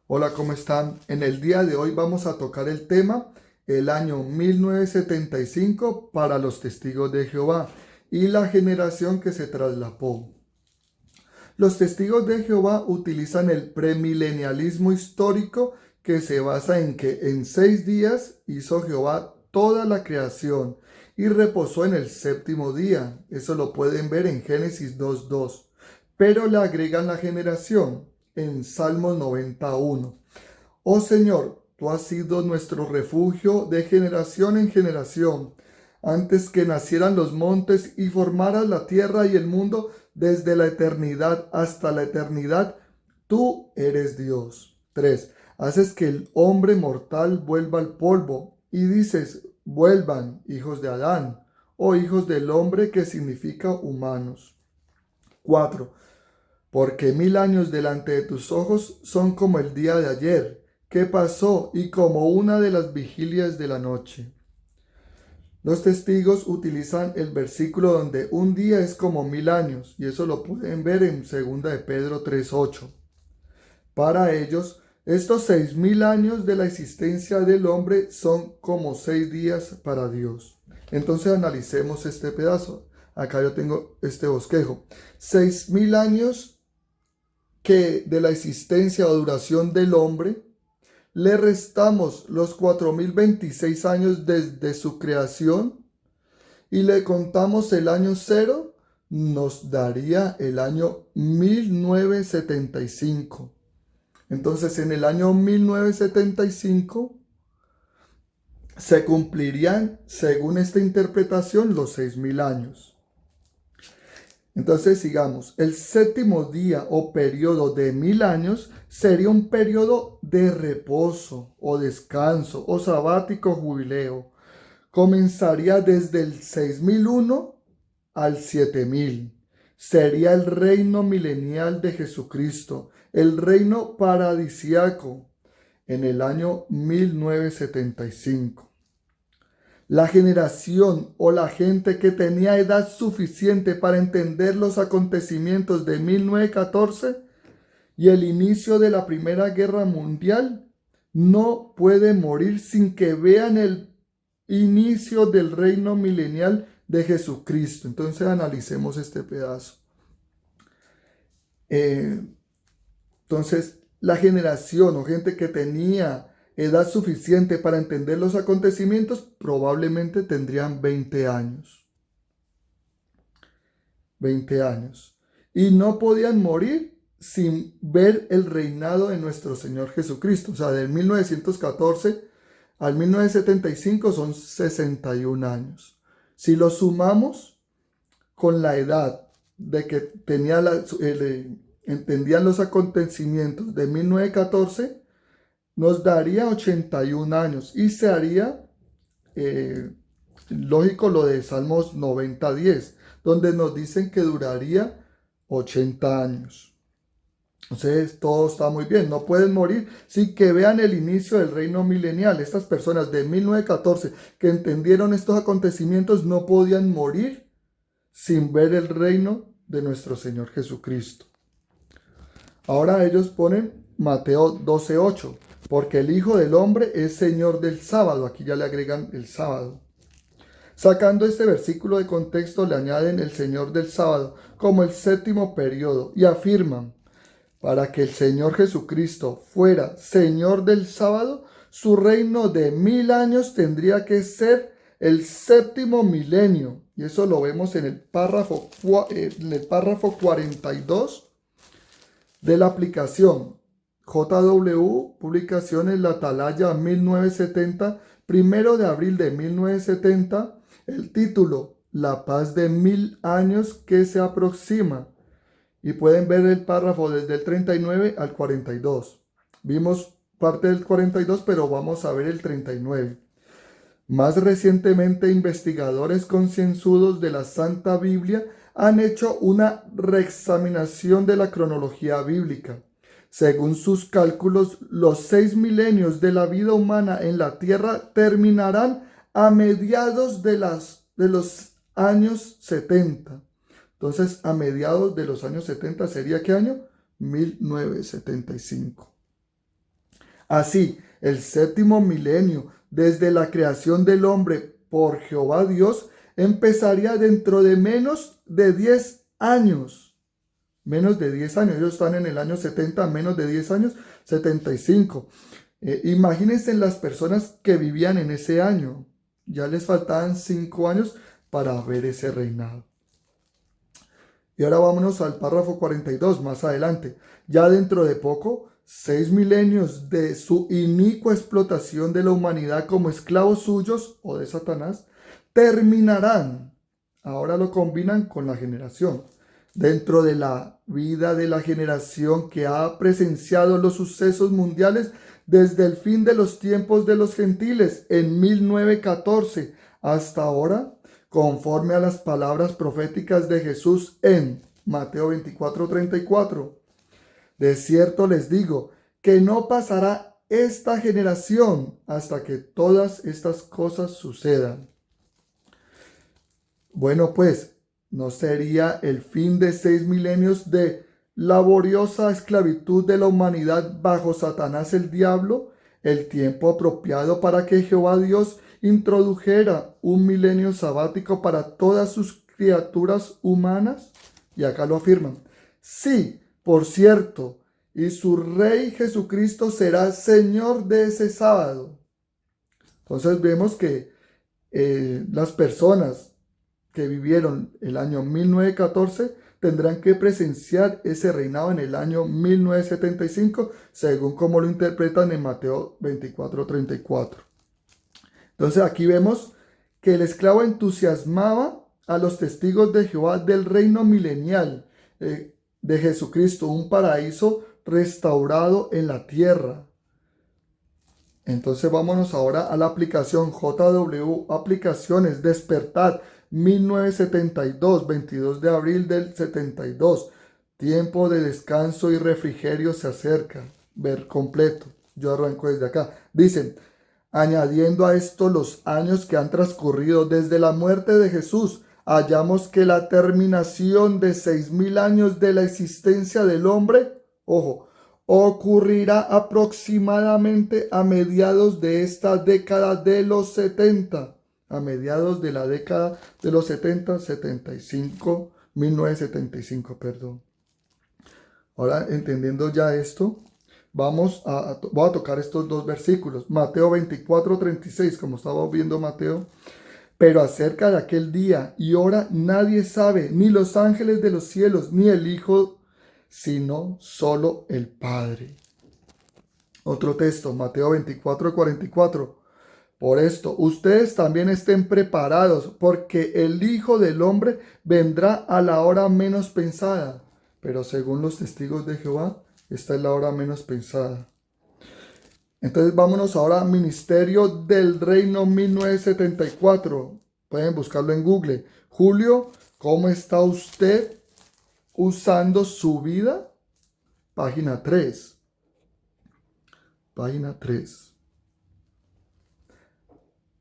Hola, ¿cómo están? En el día de hoy vamos a tocar el tema el año 1975 para los testigos de Jehová y la generación que se traslapó. Los testigos de Jehová utilizan el premilenialismo histórico que se basa en que en 6 días hizo Jehová toda la creación y reposó en el séptimo día. Eso lo pueden ver en Génesis 2:2. Pero le agregan la generación en Salmos 91. Oh Señor, tú has sido nuestro refugio de generación en generación. Antes que nacieran los montes y formaras la tierra y el mundo, desde la eternidad hasta la eternidad, tú eres Dios. 3. Haces que el hombre mortal vuelva al polvo y dices, vuelvan, hijos de Adán, o hijos del hombre, que significa humanos. 4. Porque 1000 años delante de tus ojos son como el día de ayer, que pasó, y como una de las vigilias de la noche. Los testigos utilizan el versículo donde un día es como 1000 años, y eso lo pueden ver en 2 de Pedro 3:8. Para ellos, estos 6000 años de la existencia del hombre son como 6 días para Dios. Entonces analicemos este pedazo. Acá yo tengo este bosquejo. 6000 años que de la existencia o duración del hombre, le restamos los 4026 años desde su creación y le contamos el año cero, nos daría el año 1975. Entonces, en el año 1975 se cumplirían, según esta interpretación, los 6000 años. Entonces sigamos, el séptimo día o periodo de 1000 años sería un periodo de reposo o descanso o sabático jubileo. Comenzaría desde el 6001 al 7000. Sería el reino milenial de Jesucristo, el reino paradisiaco en el año 1975. La generación o la gente que tenía edad suficiente para entender los acontecimientos de 1914 y el inicio de la Primera Guerra Mundial no puede morir sin que vean el inicio del reino milenial de Jesucristo. Entonces analicemos este pedazo. Entonces, la generación o gente que tenía edad suficiente para entender los acontecimientos probablemente tendrían 20 años. 20 años. Y no podían morir sin ver el reinado de nuestro Señor Jesucristo. O sea, del 1914 al 1975 son 61 años. Si lo sumamos con la edad de que tenía entendían los acontecimientos de 1914, nos daría 81 años y se haría lógico lo de Salmos 90:10, donde nos dicen que duraría 80 años. Entonces todo está muy bien, no pueden morir sin que vean el inicio del reino milenial. Estas personas de 1914 que entendieron estos acontecimientos no podían morir sin ver el reino de nuestro Señor Jesucristo. Ahora ellos ponen Mateo 12:8, porque el Hijo del Hombre es Señor del sábado. Aquí ya le agregan el sábado. Sacando este versículo de contexto, le añaden el Señor del sábado como el séptimo periodo y afirman, para que el Señor Jesucristo fuera Señor del sábado, su reino de 1000 años tendría que ser el séptimo milenio. Y eso lo vemos en el párrafo 42 de la aplicación JW Publicaciones La Atalaya 1970, 1 de abril de 1970. El título, La paz de 1000 años que se aproxima. Y pueden ver el párrafo desde el 39 al 42. Vimos parte del 42, pero vamos a ver el 39. Más recientemente, investigadores concienzudos de la Santa Biblia han hecho una reexaminación de la cronología bíblica. Según sus cálculos, los 6 milenios de la vida humana en la tierra terminarán a mediados de los años 70. Entonces, a mediados de los años 70 sería ¿qué año? 1975. Así, el séptimo milenio, desde la creación del hombre por Jehová Dios, empezaría dentro de menos de 10 años. Menos de 10 años. Ellos están en el año 70, menos de 10 años, 75. Imagínense las personas que vivían en ese año. Ya les faltaban 5 años para ver ese reinado. Y ahora vámonos al párrafo 42, más adelante. Ya dentro de poco, 6 milenios de su inicua explotación de la humanidad como esclavos suyos o de Satanás, terminarán. Ahora lo combinan con la generación. Dentro de la vida de la generación que ha presenciado los sucesos mundiales desde el fin de los tiempos de los gentiles en 1914 hasta ahora, conforme a las palabras proféticas de Jesús en Mateo 24:34. De cierto les digo que no pasará esta generación hasta que todas estas cosas sucedan. Bueno, pues, ¿no sería el fin de 6 milenios de laboriosa esclavitud de la humanidad bajo Satanás el diablo el tiempo apropiado para que Jehová Dios introdujera un milenio sabático para todas sus criaturas humanas? Y acá lo afirman. Sí, por cierto, y su Rey Jesucristo será Señor de ese sábado. Entonces vemos que las personas que vivieron el año 1914 tendrán que presenciar ese reinado en el año 1975, según como lo interpretan en Mateo 24:34. Entonces aquí vemos que el esclavo entusiasmaba a los testigos de Jehová del reino milenial de Jesucristo, un paraíso restaurado en la tierra. Entonces vámonos ahora a la aplicación JW Aplicaciones Despertar 1972, 22 de abril del 72. Tiempo de descanso y refrigerio se acerca. Ver completo. Yo arranco desde acá. Dicen, añadiendo a esto los años que han transcurrido desde la muerte de Jesús, hallamos que la terminación de 6.000 años de la existencia del hombre, ojo, ocurrirá aproximadamente a mediados de esta década de los 70. A mediados de la década de los 70, 75, 1975, perdón. Ahora, entendiendo ya esto, voy a tocar estos dos versículos. Mateo 24:36, como estaba viendo Mateo. Pero acerca de aquel día y hora nadie sabe, ni los ángeles de los cielos, ni el Hijo, sino solo el Padre. Otro texto, Mateo 24:44. Por esto, ustedes también estén preparados, porque el Hijo del Hombre vendrá a la hora menos pensada. Pero según los testigos de Jehová, esta es la hora menos pensada. Entonces vámonos ahora al Ministerio del Reino 1974. Pueden buscarlo en Google. Julio, ¿cómo está usted usando su vida? Página 3. Página 3.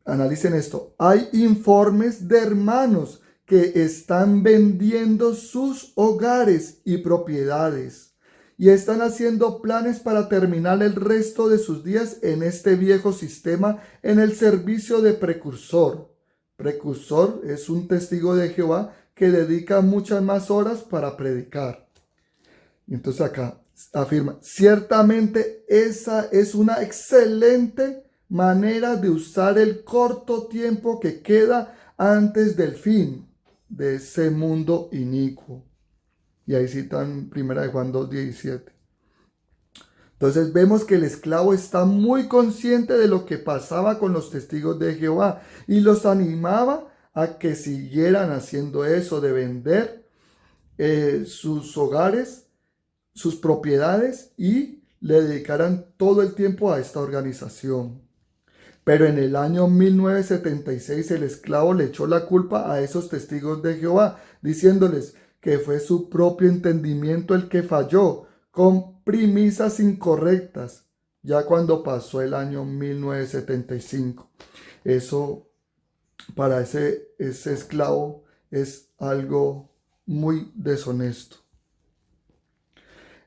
Analicen esto. Hay informes de hermanos que están vendiendo sus hogares y propiedades y están haciendo planes para terminar el resto de sus días en este viejo sistema en el servicio de precursor. Precursor es un testigo de Jehová que dedica muchas más horas para predicar. Y entonces acá afirma, ciertamente esa es una excelente manera de usar el corto tiempo que queda antes del fin de ese mundo inicuo. Y ahí citan 1 de Juan 2:17. Entonces vemos que el esclavo está muy consciente de lo que pasaba con los testigos de Jehová y los animaba a que siguieran haciendo eso de vender sus hogares, sus propiedades y le dedicaran todo el tiempo a esta organización. Pero en el año 1976 el esclavo le echó la culpa a esos testigos de Jehová, diciéndoles que fue su propio entendimiento el que falló, con premisas incorrectas, ya cuando pasó el año 1975. Eso para ese esclavo es algo muy deshonesto.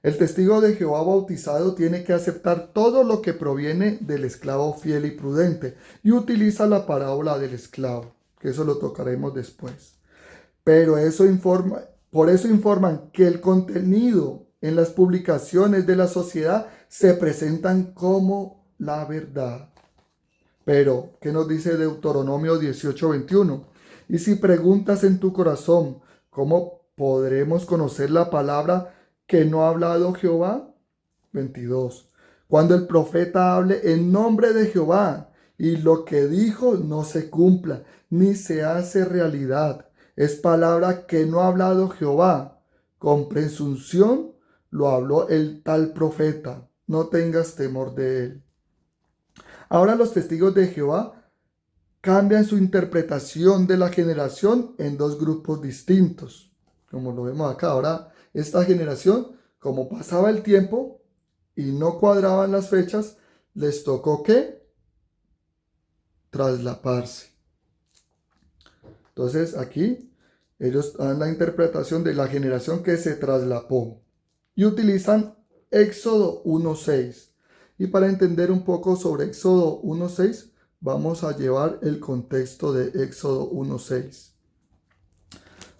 El testigo de Jehová bautizado tiene que aceptar todo lo que proviene del esclavo fiel y prudente y utiliza la parábola del esclavo, que eso lo tocaremos después. Por eso informan que el contenido en las publicaciones de la sociedad se presentan como la verdad. Pero, ¿qué nos dice Deuteronomio 18:21? Y si preguntas en tu corazón, ¿cómo podremos conocer la palabra que no ha hablado Jehová? 22. Cuando el profeta hable en nombre de Jehová y lo que dijo no se cumpla, ni se hace realidad, es palabra que no ha hablado Jehová. Con presunción lo habló el tal profeta. No tengas temor de él. Ahora los testigos de Jehová cambian su interpretación de la generación en dos grupos distintos. Como lo vemos acá, ahora esta generación, como pasaba el tiempo y no cuadraban las fechas, les tocó ¿qué? Traslaparse. Entonces aquí ellos dan la interpretación de la generación que se traslapó y utilizan Éxodo 1:6. Y para entender un poco sobre Éxodo 1:6, vamos a llevar el contexto de Éxodo 1:6.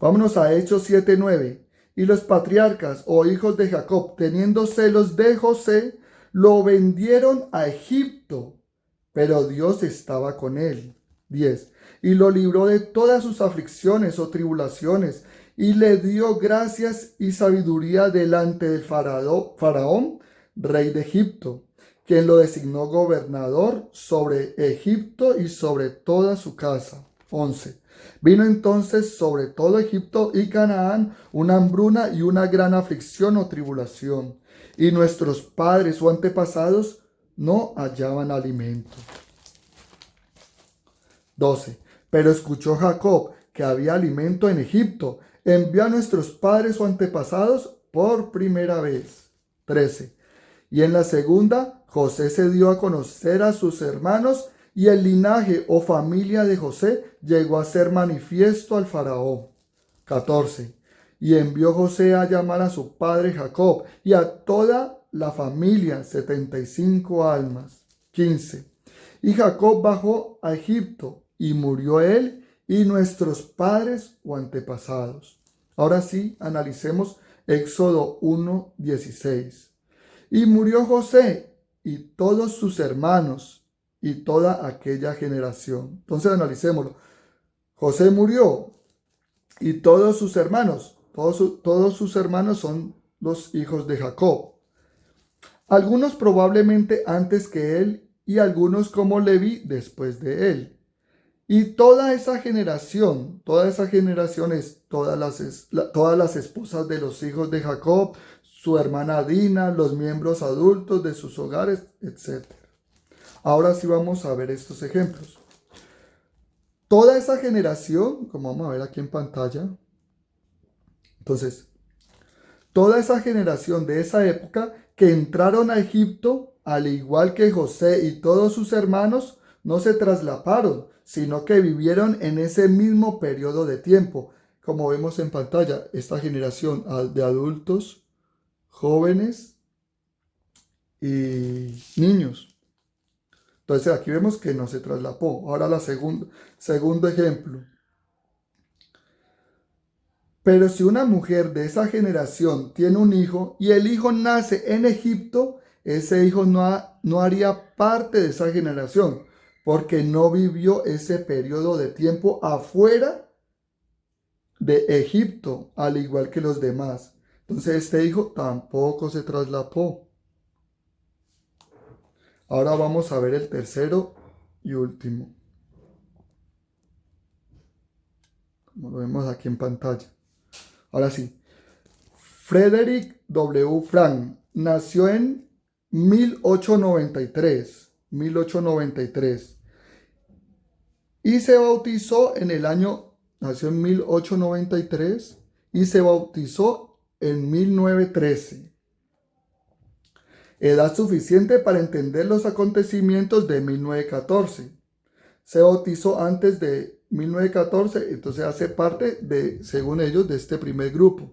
Vámonos a Hechos 7:9. Y los patriarcas o hijos de Jacob, teniendo celos de José, lo vendieron a Egipto, pero Dios estaba con él. 10. Y lo libró de todas sus aflicciones o tribulaciones, y le dio gracias y sabiduría delante del faraón, rey de Egipto, quien lo designó gobernador sobre Egipto y sobre toda su casa. 11. Vino entonces sobre todo Egipto y Canaán una hambruna y una gran aflicción o tribulación, y nuestros padres o antepasados no hallaban alimento. 12. Pero escuchó Jacob que había alimento en Egipto, envió a nuestros padres o antepasados por primera vez. 13. Y en la segunda, José se dio a conocer a sus hermanos, y el linaje o familia de José llegó a ser manifiesto al faraón. 14. Y envió José a llamar a su padre Jacob y a toda la familia, 75 almas. 15. Y Jacob bajó a Egipto y murió él y nuestros padres o antepasados. Ahora sí, analicemos Éxodo 1:16. Y murió José y todos sus hermanos y toda aquella generación. Entonces analicémoslo. José murió y todos sus hermanos, todos sus hermanos son los hijos de Jacob. Algunos probablemente antes que él y algunos como Leví después de él. Y toda esa generación es todas las esposas de los hijos de Jacob, su hermana Dina, los miembros adultos de sus hogares, etc. Ahora sí vamos a ver estos ejemplos. Toda esa generación, como vamos a ver aquí en pantalla, entonces, toda esa generación de esa época que entraron a Egipto, al igual que José y todos sus hermanos, no se traslaparon, sino que vivieron en ese mismo periodo de tiempo. Como vemos en pantalla, esta generación de adultos, jóvenes y niños. Entonces aquí vemos que no se traslapó. Ahora segundo ejemplo. Pero si una mujer de esa generación tiene un hijo y el hijo nace en Egipto, ese hijo no haría parte de esa generación, porque no vivió ese periodo de tiempo afuera de Egipto, al igual que los demás. Entonces este hijo tampoco se traslapó. Ahora vamos a ver el tercero y último, como lo vemos aquí en pantalla. Ahora sí, Frederick W. Frank nació en 1893 y se bautizó nació en 1893 y se bautizó en 1913. Edad suficiente para entender los acontecimientos de 1914. Se bautizó antes de 1914, entonces hace parte según ellos, de este primer grupo.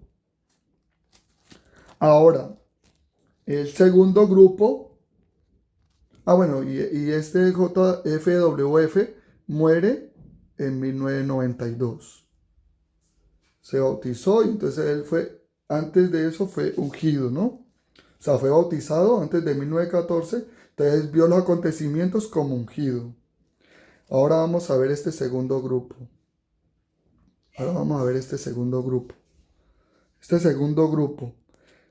Ahora, El segundo grupo, bueno, y este JFWF muere en 1992. Se bautizó y entonces él fue, antes de eso fue ungido, ¿no? O sea, fue bautizado antes de 1914, entonces vio los acontecimientos como ungido. Ahora vamos a ver este segundo grupo. Ahora vamos a ver este segundo grupo. Este segundo grupo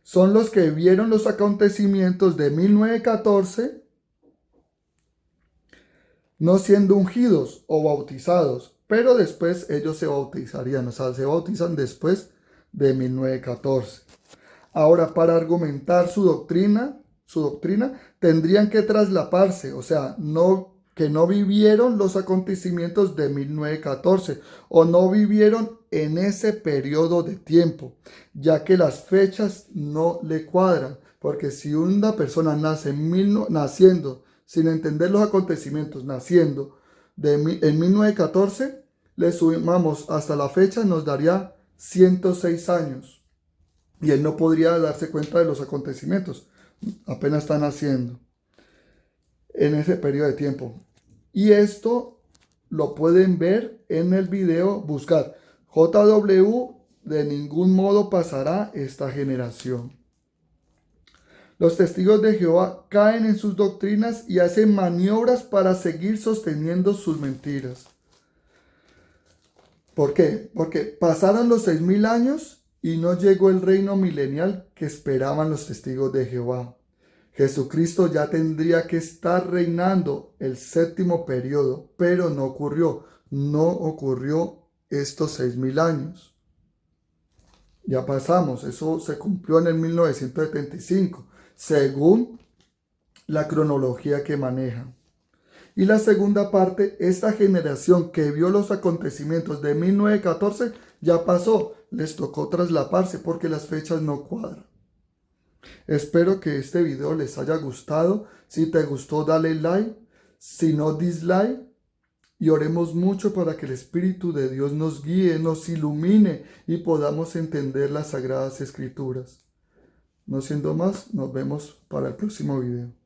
son los que vieron los acontecimientos de 1914 no siendo ungidos o bautizados, pero después ellos se bautizarían, o sea, se bautizan después de 1914. Ahora, para argumentar su doctrina, tendrían que traslaparse, o sea, que no vivieron los acontecimientos de 1914 o no vivieron en ese periodo de tiempo, ya que las fechas no le cuadran, porque si una persona naciendo sin entender los acontecimientos, naciendo en 1914, le sumamos hasta la fecha, nos daría 106 años. Y él no podría darse cuenta de los acontecimientos. Apenas están naciendo en ese periodo de tiempo. Y esto lo pueden ver en el video, buscar JW, de ningún modo pasará esta generación. Los testigos de Jehová caen en sus doctrinas y hacen maniobras para seguir sosteniendo sus mentiras. ¿Por qué? Porque pasaron los 6000 años y no llegó el reino milenial que esperaban los testigos de Jehová. Jesucristo ya tendría que estar reinando el séptimo periodo, pero no ocurrió. No ocurrió estos 6000 años. Ya pasamos, eso se cumplió en el 1975, según la cronología que maneja. Y la segunda parte, esta generación que vio los acontecimientos de 1914 ya pasó, les tocó traslaparse porque las fechas no cuadran. Espero que este video les haya gustado. Si te gustó, dale like, si no, dislike. Y oremos mucho para que el Espíritu de Dios nos guíe, nos ilumine y podamos entender las Sagradas Escrituras. No siendo más, nos vemos para el próximo video.